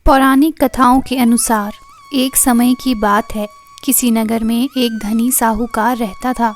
पौराणिक कथाओं के अनुसार एक समय की बात है, किसी नगर में एक धनी साहूकार रहता था।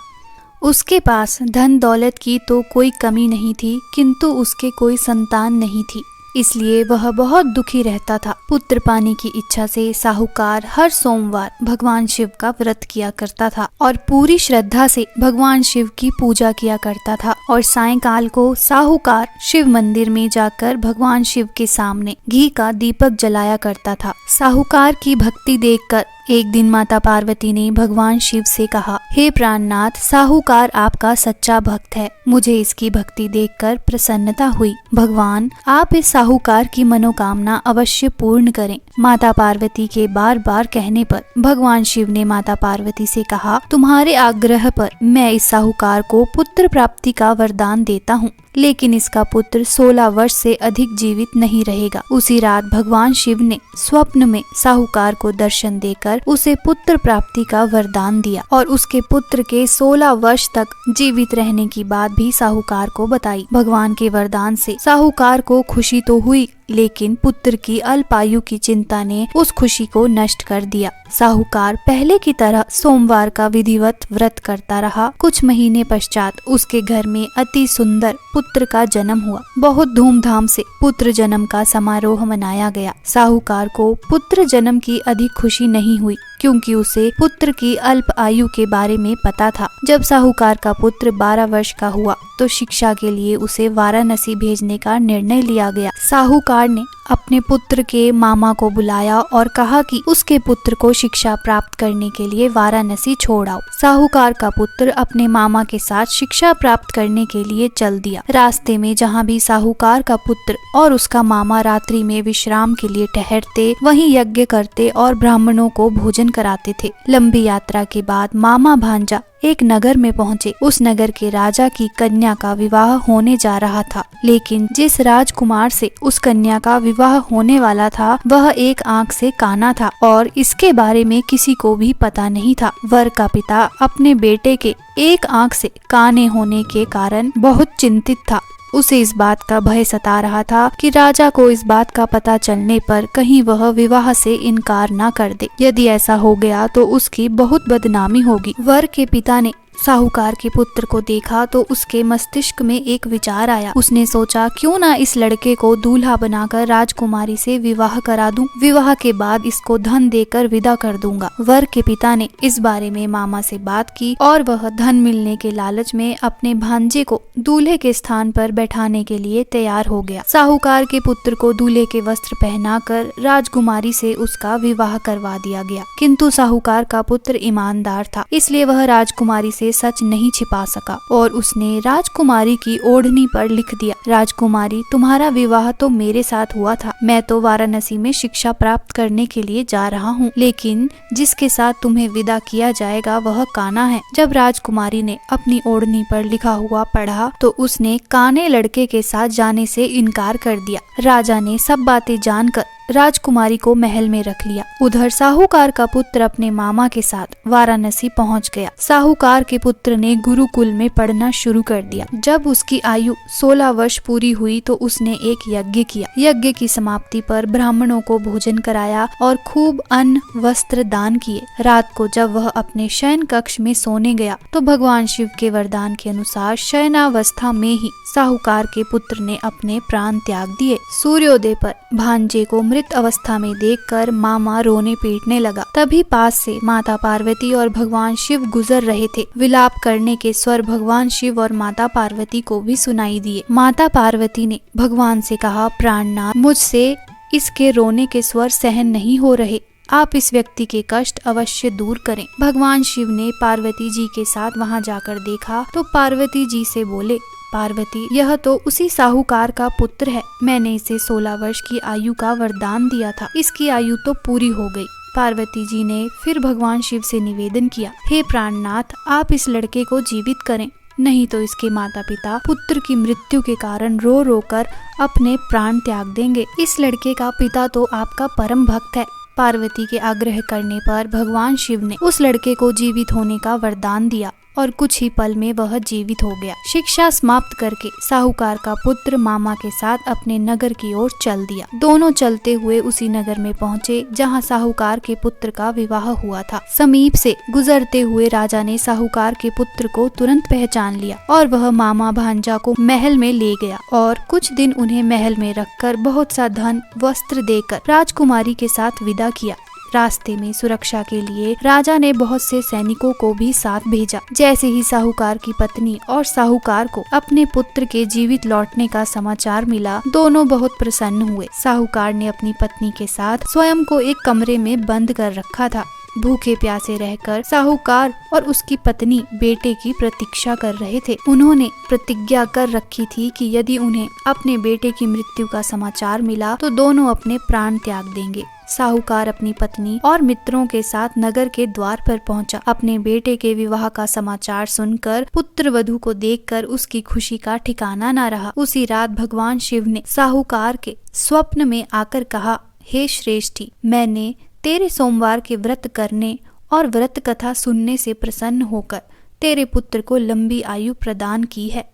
उसके पास धन दौलत की तो कोई कमी नहीं थी, किंतु उसके कोई संतान नहीं थी, इसलिए वह बहुत दुखी रहता था। पुत्र पाने की इच्छा से साहूकार हर सोमवार भगवान शिव का व्रत किया करता था और पूरी श्रद्धा से भगवान शिव की पूजा किया करता था। और सायंकाल को साहूकार शिव मंदिर में जाकर भगवान शिव के सामने घी का दीपक जलाया करता था। साहूकार की भक्ति देखकर एक दिन माता पार्वती ने भगवान शिव से कहा, हे प्राणनाथ, साहूकार आपका सच्चा भक्त है। मुझे इसकी भक्ति देखकर प्रसन्नता हुई। भगवान, आप इस साहूकार की मनोकामना अवश्य पूर्ण करें। माता पार्वती के बार बार कहने पर भगवान शिव ने माता पार्वती से कहा, तुम्हारे आग्रह पर मैं इस साहूकार को पुत्र प्राप्ति का वरदान देता हूँ, लेकिन इसका पुत्र 16 वर्ष से अधिक जीवित नहीं रहेगा। उसी रात भगवान शिव ने स्वप्न में साहूकार को दर्शन देकर उसे पुत्र प्राप्ति का वरदान दिया और उसके पुत्र के 16 वर्ष तक जीवित रहने की बात भी साहूकार को बताई। भगवान के वरदान से साहूकार को खुशी तो हुई, लेकिन पुत्र की अल्पायु की चिंता ने उस खुशी को नष्ट कर दिया। साहूकार पहले की तरह सोमवार का विधिवत व्रत करता रहा। कुछ महीने पश्चात उसके घर में अति सुंदर पुत्र का जन्म हुआ। बहुत धूमधाम से पुत्र जन्म का समारोह मनाया गया। साहूकार को पुत्र जन्म की अधिक खुशी नहीं हुई, क्योंकि उसे पुत्र की अल्प आयु के बारे में पता था। जब साहूकार का पुत्र 12 वर्ष का हुआ तो शिक्षा के लिए उसे वाराणसी भेजने का निर्णय लिया गया। साहूकार ने अपने पुत्र के मामा को बुलाया और कहा कि उसके पुत्र को शिक्षा प्राप्त करने के लिए वाराणसी छोड़ आओ। साहूकार का पुत्र अपने मामा के साथ शिक्षा प्राप्त करने के लिए चल दिया। रास्ते में जहाँ भी साहूकार का पुत्र और उसका मामा रात्रि में विश्राम के लिए ठहरते, वहीं यज्ञ करते और ब्राह्मणों को भोजन कराते थे। लंबी यात्रा के बाद मामा भांजा एक नगर में पहुँचे। उस नगर के राजा की कन्या का विवाह होने जा रहा था, लेकिन जिस राजकुमार से उस कन्या का विवाह होने वाला था वह एक आंख से काना था और इसके बारे में किसी को भी पता नहीं था। वर का पिता अपने बेटे के एक आंख से काने होने के कारण बहुत चिंतित था। उसे इस बात का भय सता रहा था कि राजा को इस बात का पता चलने पर कहीं वह विवाह से इनकार न कर दे। यदि ऐसा हो गया तो उसकी बहुत बदनामी होगी। वर के पिता ने साहूकार के पुत्र को देखा तो उसके मस्तिष्क में एक विचार आया। उसने सोचा, क्यों ना इस लड़के को दूल्हा बनाकर राजकुमारी से विवाह करा दूं। विवाह के बाद इसको धन देकर विदा कर दूंगा। वर के पिता ने इस बारे में मामा से बात की और वह धन मिलने के लालच में अपने भांजे को दूल्हे के स्थान पर बैठाने के लिए तैयार हो गया। साहूकार के पुत्र को दूल्हे के वस्त्र पहनाकर राजकुमारी से उसका विवाह करवा दिया गया, किंतु साहूकार का पुत्र ईमानदार था, इसलिए वह राजकुमारी से सच नहीं छिपा सका और उसने राजकुमारी की ओढ़नी पर लिख दिया, राजकुमारी, तुम्हारा विवाह तो मेरे साथ हुआ था। मैं तो वाराणसी में शिक्षा प्राप्त करने के लिए जा रहा हूँ, लेकिन जिसके साथ तुम्हें विदा किया जाएगा वह काना है। जब राजकुमारी ने अपनी ओढ़नी पर लिखा हुआ पढ़ा तो उसने काने लड़के के साथ जाने से इनकार कर दिया। राजा ने सब बातें जानकर राजकुमारी को महल में रख लिया। उधर साहूकार का पुत्र अपने मामा के साथ वाराणसी पहुंच गया। साहूकार के पुत्र ने गुरुकुल में पढ़ना शुरू कर दिया। जब उसकी आयु 16 वर्ष पूरी हुई तो उसने एक यज्ञ किया। यज्ञ की समाप्ति पर ब्राह्मणों को भोजन कराया और खूब अन्न वस्त्र दान किए। रात को जब वह अपने शयन कक्ष में सोने गया तो भगवान शिव के वरदान के अनुसार शयनावस्था में ही साहूकार के पुत्र ने अपने प्राण त्याग दिए। सूर्योदय पर भांजे को मृत अवस्था में देखकर मामा रोने पीटने लगा। तभी पास से माता पार्वती और भगवान शिव गुजर रहे थे। विलाप करने के स्वर भगवान शिव और माता पार्वती को भी सुनाई दिए। माता पार्वती ने भगवान से कहा, प्राणनाथ, मुझसे इसके रोने के स्वर सहन नहीं हो रहे, आप इस व्यक्ति के कष्ट अवश्य दूर करें। भगवान शिव ने पार्वती जी के साथ वहां जाकर देखा तो पार्वती जी से बोले, पार्वती, यह तो उसी साहूकार का पुत्र है। मैंने इसे 16 वर्ष की आयु का वरदान दिया था, इसकी आयु तो पूरी हो गई। पार्वती जी ने फिर भगवान शिव से निवेदन किया, हे प्राणनाथ, आप इस लड़के को जीवित करें, नहीं तो इसके माता पिता पुत्र की मृत्यु के कारण रो रो कर अपने प्राण त्याग देंगे। इस लड़के का पिता तो आपका परम भक्त है। पार्वती के आग्रह करने पर भगवान शिव ने उस लड़के को जीवित होने का वरदान दिया और कुछ ही पल में वह जीवित हो गया। शिक्षा समाप्त करके साहूकार का पुत्र मामा के साथ अपने नगर की ओर चल दिया। दोनों चलते हुए उसी नगर में पहुँचे जहाँ साहूकार के पुत्र का विवाह हुआ था। समीप से गुजरते हुए राजा ने साहूकार के पुत्र को तुरंत पहचान लिया और वह मामा भांजा को महल में ले गया और कुछ दिन उन्हें महल में रखकर बहुत सा धन वस्त्र देकर राजकुमारी के साथ विदा किया। रास्ते में सुरक्षा के लिए राजा ने बहुत से सैनिकों को भी साथ भेजा। जैसे ही साहूकार की पत्नी और साहूकार को अपने पुत्र के जीवित लौटने का समाचार मिला, दोनों बहुत प्रसन्न हुए। साहूकार ने अपनी पत्नी के साथ स्वयं को एक कमरे में बंद कर रखा था। भूखे प्यासे रहकर साहूकार और उसकी पत्नी बेटे की प्रतीक्षा कर रहे थे। उन्होंने प्रतिज्ञा कर रखी थी कि यदि उन्हें अपने बेटे की मृत्यु का समाचार मिला तो दोनों अपने प्राण त्याग देंगे। साहूकार अपनी पत्नी और मित्रों के साथ नगर के द्वार पर पहुंचा। अपने बेटे के विवाह का समाचार सुनकर पुत्र वधू को देखकर उसकी खुशी का ठिकाना न रहा। उसी रात भगवान शिव ने साहूकार के स्वप्न में आकर कहा, हे श्रेष्ठी, मैंने तेरे सोमवार के व्रत करने और व्रत कथा सुनने से प्रसन्न होकर तेरे पुत्र को लंबी आयु प्रदान की है।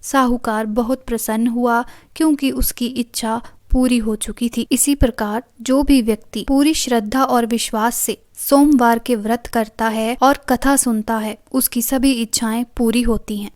साहूकार बहुत प्रसन्न हुआ क्योंकि उसकी इच्छा पूरी हो चुकी थी। इसी प्रकार जो भी व्यक्ति पूरी श्रद्धा और विश्वास से सोमवार के व्रत करता है और कथा सुनता है, उसकी सभी इच्छाएं पूरी होती हैं।